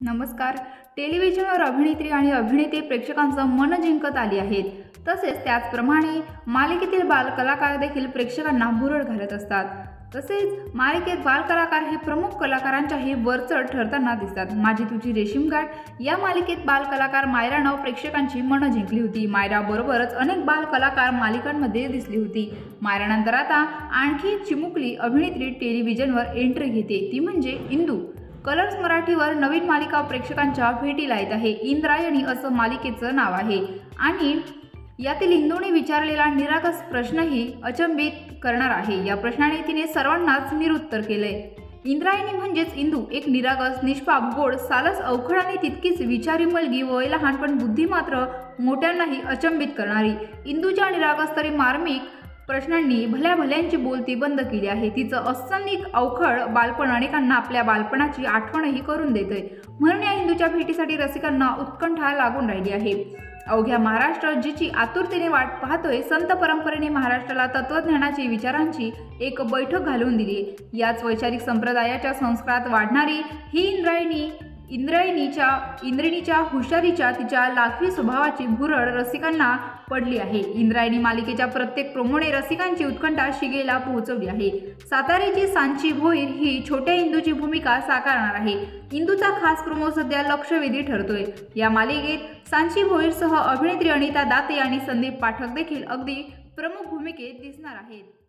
नमस्कार. टेलिव्हिजनवर अभिनेत्री आणि अभिनेते प्रेक्षकांचं मन जिंकत आली आहेत. तसेच त्याचप्रमाणे मालिकेतील बालकलाकार देखील प्रेक्षकांना भुरळ घालत असतात. तसेच मालिकेत बालकलाकार हे प्रमुख कलाकारांच्याही वरचढ ठरताना दिसतात. माझी तुझी रेशीमगाठ या मालिकेत बालकलाकार मायरानं प्रेक्षकांची मनं जिंकली होती. मायराबरोबरच अनेक बालकलाकार मालिकांमध्ये दिसली होती. मायरानंतर आता आणखी चिमुकली अभिनेत्री टेलिव्हिजनवर एंट्री घेते, ती म्हणजे इंदू. कलर्स मराठीवर नवीन मालिका प्रेक्षकांच्या भेटीला येत आहे. इंद्रायणी असं मालिकेचं नाव आहे आणि यातील इंदूने विचारलेला निरागस प्रश्नही अचंबित करणार आहे. या प्रश्नाने तिने सर्वांनाच निरुत्तर केलंय. इंद्रायणी म्हणजेच इंदू, एक निरागस, निष्पाप, गोड, सालस, अवखळ आणि तितकीच विचारी मुलगी. वय लहान पण बुद्धी मात्र मोठ्यांनाही अचंबित करणारी. इंदूच्या निरागस तरी मार्मिक प्रश्नांनी भल्या भल्यांची बोलती बंद केली आहे. तिचं असंनिक अवखळ बालपण अनेकांना आपल्या बालपणाची आठवणही करून देतंय. म्हणून या इंदूच्या भेटीसाठी रसिकांना उत्कंठा लागून राहिली आहे. अवघ्या महाराष्ट्र जिची आतुरतेने वाट पाहतोय. संत परंपरेने महाराष्ट्राला तत्वज्ञानाची, विचारांची एक बैठक घालून दिली. याच वैचारिक संप्रदायाच्या संस्कारात वाढणारी ही इंद्रायणीच्या हुशारीच्या, तिच्या लाखवी स्वभावाची भुरळ रसिकांना पडली आहे. इंद्रायणी मालिकेच्या प्रत्येक प्रोमोने रसिकांची उत्कंठा शिगेला पोहोचवली आहे. साताऱ्याची सांची भोईर ही छोट्या इंदूची भूमिका साकारणार आहे. इंदूचा खास प्रोमो सध्या लक्षवेधी ठरतोय. या मालिकेत सांची भोईरसह अभिनेत्री अनिता दाते आणि संदीप पाठक देखील अगदी प्रमुख भूमिकेत दिसणार आहेत.